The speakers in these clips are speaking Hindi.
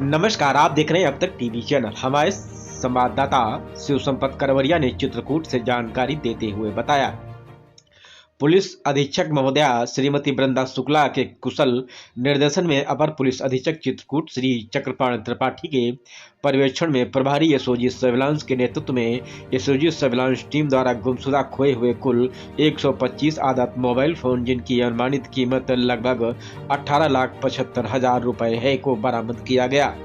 नमस्कार, आप देख रहे हैं अब तक टीवी चैनल। हमारे संवाददाता शिव संपत करवरिया ने चित्रकूट से जानकारी देते हुए बताया, पुलिस अधीक्षक महोदया श्रीमती वृंदा शुक्ला के कुशल निर्देशन में अपर पुलिस अधीक्षक चित्रकूट श्री चक्रपाण त्रिपाठी के पर्यवेक्षण में प्रभारी एसओजी सर्विलांस के नेतृत्व में एसओजी सर्विलांस टीम द्वारा गुमशुदा खोए हुए कुल 125 आदत मोबाइल फोन जिनकी अनुमानित कीमत लगभग 18,75,000 रुपए है को बरामद किया गया।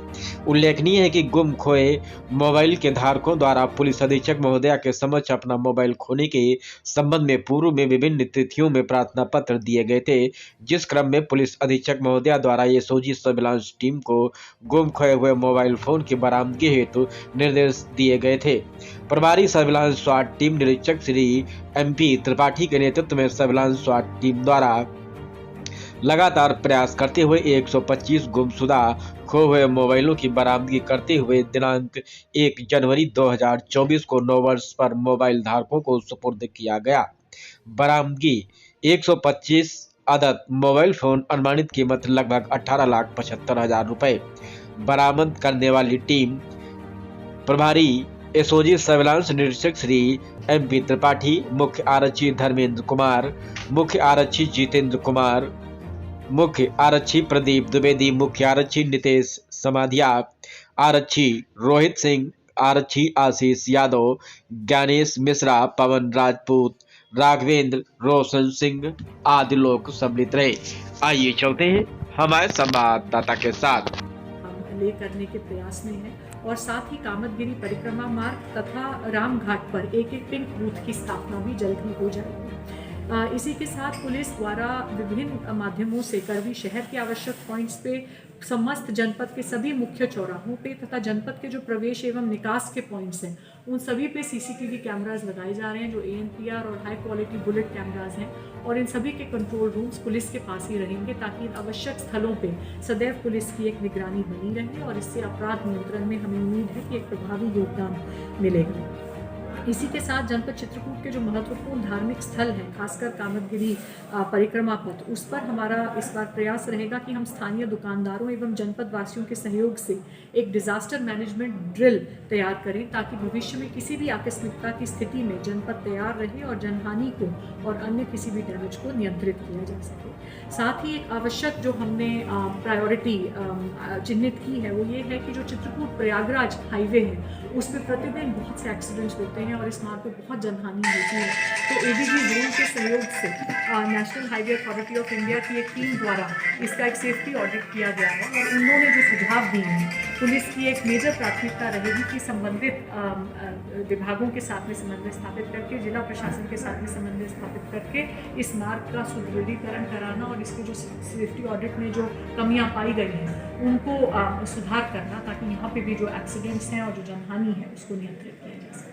उल्लेखनीय है कि गुम खोए मोबाइल के धारकों द्वारा पुलिस अधीक्षक महोदया के समक्ष अपना मोबाइल खोने के संबंध में पूर्व में विभिन्न तिथियों में प्रार्थना पत्र दिए गए थे, जिस क्रम में पुलिस अधीक्षक महोदया द्वारा एसओजी सर्विलांस टीम को गुम खोए हुए मोबाइल फोन की बरामदगी हेतु निर्देश दिए गए थे। प्रभारी सर्विलांस स्वाट टीम निरीक्षक श्री MP त्रिपाठी के नेतृत्व में सर्विलांस स्वाट टीम द्वारा लगातार प्रयास करते हुए 125 गुमशुदा खो हुए मोबाइलों की बरामदगी करते हुए दिनांक 1 जनवरी 2024 को 9 वर्ष पर मोबाइल धारकों को सुपुर्द किया गया। बरामदगी 125 आदत मोबाइल फोन, अनुमानित कीमत लगभग 18,75,000 रुपए। बरामद करने वाली टीम प्रभारी एसओजी सर्विलांस निरीक्षक श्री MP त्रिपाठी, मुख्य आरक्षी धर्मेंद्र कुमार, मुख्य आरक्षी जितेंद्र कुमार, मुख्य आरक्षी प्रदीप द्विवेदी, मुख्य आरक्षी नितेश समाधिया, आरक्षी रोहित सिंह, आरक्षी आशीष यादव, ज्ञानेश मिश्रा, पवन राजपूत, राघवेंद्र, रोशन सिंह आदि लोग सम्मिलित रहे। आइए चलते हैं हमारे संवाददाता के साथ। ले करने के प्रयास में है और साथ ही कामतगिरी परिक्रमा मार्ग तथा रामघाट पर एक पिंक बूथ की स्थापना भी जल्द ही हो जाएगी। इसी के साथ पुलिस द्वारा विभिन्न माध्यमों से करवी शहर के आवश्यक पॉइंट्स पे, समस्त जनपद के सभी मुख्य चौराहों पे तथा जनपद के जो प्रवेश एवं निकास के पॉइंट्स हैं उन सभी पे CCTV कैमरास लगाए जा रहे हैं, जो ANPR और हाई क्वालिटी बुलेट कैमरास हैं, और इन सभी के कंट्रोल रूम्स पुलिस के पास ही रहेंगे ताकि इन आवश्यक स्थलों पे सदैव पुलिस की एक निगरानी बनी रहे और इससे अपराध नियंत्रण में हमें उम्मीद है कि एक प्रभावी योगदान मिलेगा। इसी के साथ जनपद चित्रकूट के जो महत्वपूर्ण धार्मिक स्थल हैं, खासकर कामतगिरी परिक्रमा पथ, उस पर हमारा इस बार प्रयास रहेगा कि हम स्थानीय दुकानदारों एवं जनपद वासियों के सहयोग से एक डिजास्टर मैनेजमेंट ड्रिल तैयार करें ताकि भविष्य में किसी भी आकस्मिकता की स्थिति में जनपद तैयार रहे और जनहानि को और अन्य किसी भी डैमेज को नियंत्रित किया जा सके। साथ ही एक आवश्यक जो हमने प्रायोरिटी चिन्हित की है वो ये है कि जो चित्रकूट प्रयागराज हाईवे है उस पर प्रतिदिन बहुत से एक्सीडेंट्स होते हैं और इस मार्ग पर बहुत जनहानि होती है। तो ADG जोन के सहयोग से national highway authority of India की एक टीम द्वारा इसका एक सेफ्टी ऑडिट किया गया है और उन्होंने जो सुझाव दिए हैं, पुलिस की एक मेजर प्राथमिकता रहेगी कि संबंधित विभागों के साथ में समन्वय स्थापित करके, जिला प्रशासन के साथ में समन्वय स्थापित करके इस मार्ग का सुदृढ़ीकरण कराना और इसके जो सेफ्टी ऑडिट में जो कमियां पाई गई हैं उनको सुधार करना ताकि यहाँ पे भी जो एक्सीडेंट्स हैं और जो जनहानि है उसको नियंत्रित किया जा सके।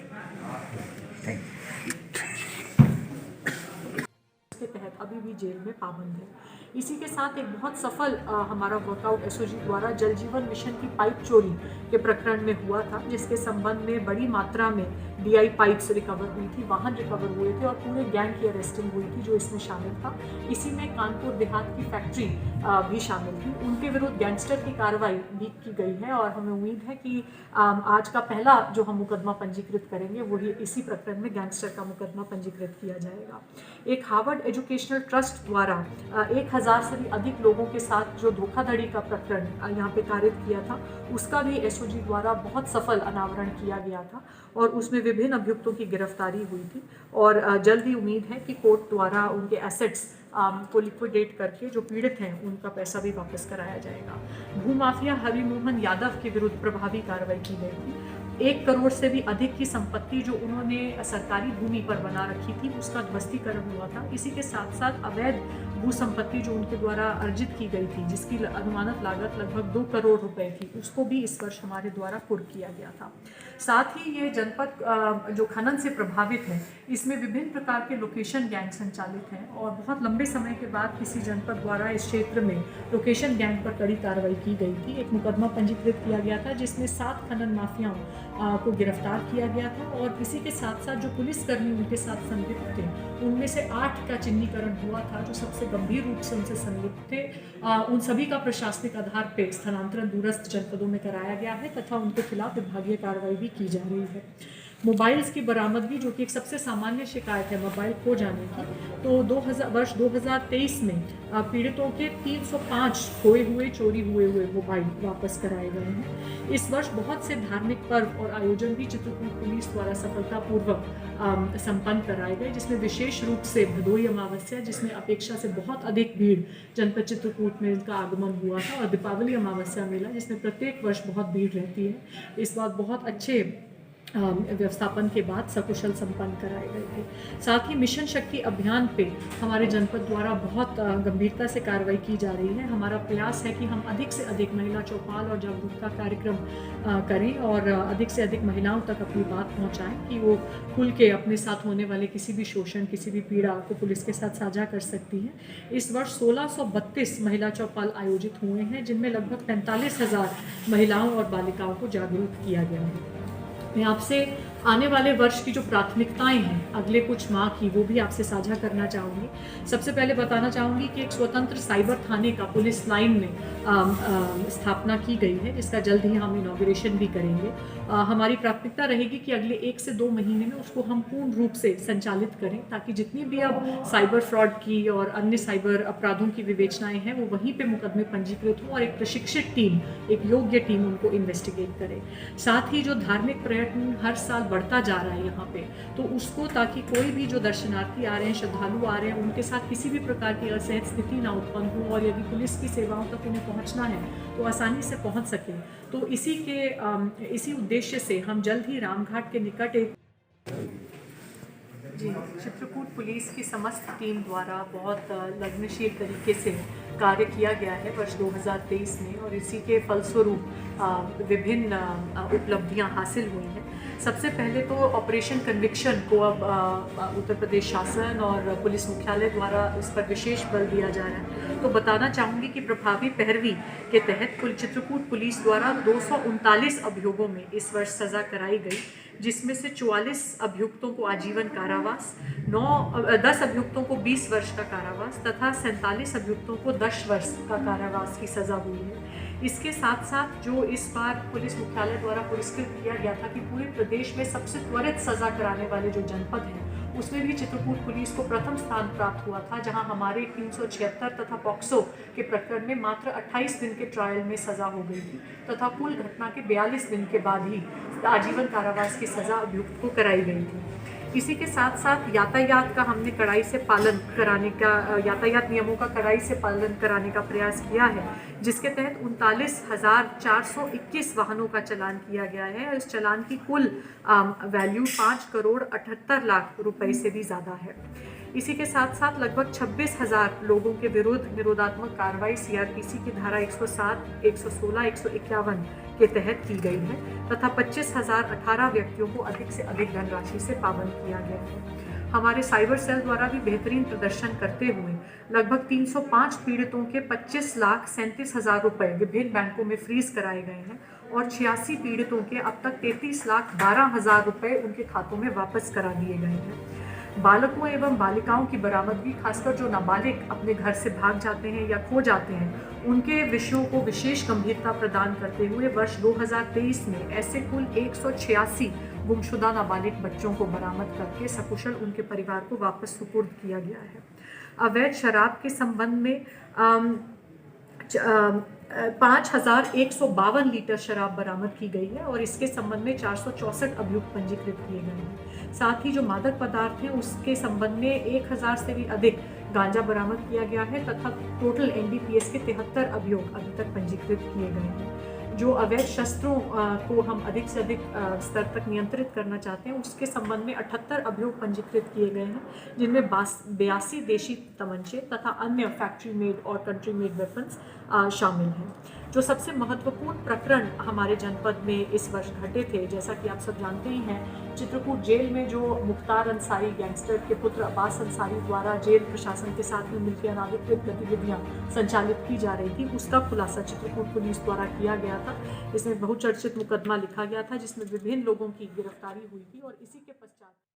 इसके तहत अभी भी जेल में पाबंद है। इसी के साथ एक बहुत सफल हमारा वर्कआउट एसओजी द्वारा जल जीवन मिशन की पाइप चोरी के प्रकरण में हुआ था, जिसके संबंध में बड़ी मात्रा में DI पाइप्स रिकवर हुई थी, वाहन रिकवर हुए थे और पूरे गैंग की अरेस्टिंग हुई थी जो इसमें शामिल था। इसी में कानपुर देहात की फैक्ट्री भी शामिल थी। उनके विरुद्ध गैंगस्टर की कार्रवाई भी की गई है और हमें उम्मीद है कि आज का पहला जो हम मुकदमा पंजीकृत करेंगे वही इसी प्रकरण में गैंगस्टर का मुकदमा पंजीकृत किया जाएगा। एक हार्वर्ड एजुकेशनल ट्रस्ट द्वारा 1000 से भी अधिक लोगों के साथ जो धोखाधड़ी का प्रकरण यहाँ पे कारित किया था उसका भी एसओजी द्वारा बहुत सफल अनावरण किया गया था और उसमें विभिन्न अभियुक्तों की गिरफ्तारी हुई थी और जल्द ही उम्मीद है कि कोर्ट द्वारा उनके एसेट्स को लिक्विडेट करके जो पीड़ित हैं उनका पैसा भी वापस कराया जाएगा। भूमाफिया हरिमोहन यादव के विरुद्ध प्रभावी कार्रवाई की गई थी। 1 करोड़ से भी अधिक की संपत्ति जो उन्होंने सरकारी भूमि पर बना रखी थी उसका ध्वस्तीकरण हुआ था। इसी के साथ साथ अवैध भू संपत्ति जो उनके द्वारा अर्जित की गई थी जिसकी अनुमानित लागत लगभग 2 करोड़ रुपए थी, उसको भी इस वर्ष हमारे द्वारा कुर्क किया गया था। साथ ही ये जनपद जो खनन से प्रभावित है इसमें विभिन्न प्रकार के लोकेशन गैंग संचालित हैं और बहुत लंबे समय के बाद किसी जनपद द्वारा इस क्षेत्र में लोकेशन गैंग पर कड़ी कार्रवाई की गई थी। एक मुकदमा पंजीकृत किया गया था जिसमें 7 खनन माफियाओं को गिरफ्तार किया गया था और इसी के साथ साथ जो पुलिसकर्मी उनके साथ संलिप्त थे उनमें से 8 का चिन्हीकरण हुआ था जो सबसे गंभीर रूप से उनसे संलिप्त थे उन सभी का प्रशासनिक आधार पर स्थानांतरण दूरस्थ जनपदों में कराया गया है तथा उनके खिलाफ विभागीय कार्रवाई भी की जा रही है। मोबाइल्स की बरामदगी, जो कि एक सबसे सामान्य शिकायत है मोबाइल खो जाने की, तो वर्ष 2023 में पीड़ितों के 305 खोए हुए चोरी हुए मोबाइल वापस कराए गए हैं। इस वर्ष बहुत से धार्मिक पर्व और आयोजन भी चित्रकूट पुलिस द्वारा सफलतापूर्वक संपन्न कराए गए, जिसमें विशेष रूप से भदोई अमावस्या, जिसमें अपेक्षा से बहुत अधिक भीड़ जनपद चित्रकूट में इनका आगमन हुआ था, और दीपावली अमावस्या मेला, जिसमें प्रत्येक वर्ष बहुत भीड़ रहती है, इस बार बहुत अच्छे व्यवस्थापन के बाद सकुशल संपन्न कराए गए थे। साथ ही मिशन शक्ति अभियान पे हमारे जनपद द्वारा बहुत गंभीरता से कार्रवाई की जा रही है। हमारा प्रयास है कि हम अधिक से अधिक महिला चौपाल और जागरूकता कार्यक्रम करें और अधिक से अधिक महिलाओं तक अपनी बात पहुंचाएं कि वो खुल के अपने साथ होने वाले किसी भी शोषण, किसी भी पीड़ा को पुलिस के साथ साझा कर सकती हैं। इस वर्ष 1632 महिला चौपाल आयोजित हुए हैं, जिनमें लगभग 45,000 महिलाओं और बालिकाओं को जागरूक किया गया है। मैं आपसे आने वाले वर्ष की जो प्राथमिकताएं हैं अगले कुछ माह की, वो भी आपसे साझा करना चाहूँगी। सबसे पहले बताना चाहूँगी कि एक स्वतंत्र साइबर थाने का पुलिस लाइन में स्थापना की गई है, जिसका जल्द ही हम इनॉग्रेशन भी करेंगे। हमारी प्राथमिकता रहेगी कि अगले 1 से 2 महीने में उसको हम पूर्ण रूप से संचालित करें, ताकि जितनी भी अब साइबर फ्रॉड की और अन्य साइबर अपराधों की विवेचनाएं हैं वो वहीं पे मुकदमे पंजीकृत हों और एक प्रशिक्षित टीम, एक योग्य टीम उनको इन्वेस्टिगेट करे। साथ ही जो धार्मिक पर्यटन हर साल बढ़ता जा रहा है यहाँ पे, तो उसको, ताकि कोई भी जो दर्शनार्थी आ रहे हैं, श्रद्धालु आ रहे हैं, उनके साथ किसी भी प्रकार की असहज स्थिति ना उत्पन्न हो, और यदि पुलिस की सेवाओं तक उन्हें पहुँचना है तो आसानी से पहुँच सके। तो इसी उद्देश्य से हम जल्द ही रामघाट के निकट एक चित्रकूट पुलिस की समस्त टीम द्वारा बहुत लगनशील तरीके से कार्य किया गया है वर्ष 2023 में, और इसी के फलस्वरूप विभिन्न उपलब्धियां हासिल हुई हैं। सबसे पहले तो ऑपरेशन कन्विक्शन को अब उत्तर प्रदेश शासन और पुलिस मुख्यालय द्वारा इस पर विशेष बल दिया जा रहा है। तो बताना चाहूँगी कि प्रभावी पैरवी के तहत चित्रकूट पुलिस द्वारा 239 अभियोगों में इस वर्ष सज़ा कराई गई, जिसमें से 44 अभियुक्तों को आजीवन कारावास, 10 अभियुक्तों को 20 वर्ष का कारावास तथा 47 अभियुक्तों को 10 वर्ष का कारावास की सज़ा हुई है। इसके साथ साथ जो इस बार पुलिस मुख्यालय द्वारा पुरस्कृत किया गया था कि पूरे प्रदेश में सबसे त्वरित सज़ा कराने वाले जो जनपद हैं, उसमें भी चित्रकूट पुलिस को प्रथम स्थान प्राप्त हुआ था, जहां हमारे 376 तथा पॉक्सो के प्रकरण में मात्र 28 दिन के ट्रायल में सज़ा हो गई थी तथा कुल घटना के 42 दिन के बाद ही आजीवन कारावास की सज़ा अभियुक्त को कराई गई थी। इसी के साथ साथ यातायात का हमने कड़ाई से पालन कराने का, यातायात नियमों का कड़ाई से पालन कराने का प्रयास किया है, जिसके तहत 39,421 वाहनों का चालान किया गया है, और इस चालान की कुल वैल्यू 5,78,00,000 रुपए से भी ज़्यादा है। इसी के साथ साथ लगभग 26,000 लोगों के विरुद्ध निरोधात्मक कार्रवाई सीआरपीसी की धारा 107, 116, 151 के तहत की गई है तथा 25,018 व्यक्तियों को अधिक से अधिक धनराशि से पाबंद किया गया है। हमारे साइबर सेल द्वारा भी बेहतरीन प्रदर्शन करते हुए लगभग 305 पीड़ितों के 25,37,000 रुपए विभिन्न बैंकों में फ्रीज कराए गए हैं, और 86 पीड़ितों के अब तक 33,12,000 रुपए उनके खातों में वापस करा दिए गए हैं। बालकों एवं बालिकाओं की बरामदगी, खासकर जो नाबालिग अपने घर से भाग जाते हैं या खो जाते हैं, उनके विषयों को विशेष गंभीरता प्रदान करते हुए वर्ष 2023 में ऐसे कुल 186 गुमशुदा नाबालिग बच्चों को बरामद करके सकुशल उनके परिवार को वापस सुपुर्द किया गया है। अवैध शराब के संबंध में 5,152 लीटर शराब बरामद की गई है, और इसके संबंध में 464 अभियुक्त पंजीकृत किए गए हैं। साथ ही जो मादक पदार्थ हैं उसके संबंध में 1,000 से भी अधिक गांजा बरामद किया गया है तथा टोटल एनडीपीएस के 73 अभियोग अभी तक पंजीकृत किए गए हैं। जो अवैध शस्त्रों को हम अधिक से अधिक स्तर तक नियंत्रित करना चाहते हैं, उसके संबंध में 78 अभियोग पंजीकृत किए गए हैं, जिनमें 82 देशी तमंचे तथा अन्य फैक्ट्री मेड और कंट्री मेड वेपन्स शामिल हैं। जो सबसे महत्वपूर्ण प्रकरण हमारे जनपद में इस वर्ष घटे थे, जैसा कि आप सब जानते ही हैं, चित्रकूट जेल में जो मुख्तार अंसारी गैंगस्टर के पुत्र अब्बास अंसारी द्वारा जेल प्रशासन के साथ में मिलकर अनाधिकृत गतिविधियां संचालित की जा रही थी, उसका खुलासा चित्रकूट पुलिस द्वारा किया गया था। इसमें बहुचर्चित मुकदमा लिखा गया था, जिसमें विभिन्न लोगों की गिरफ्तारी हुई थी, और इसी के पश्चात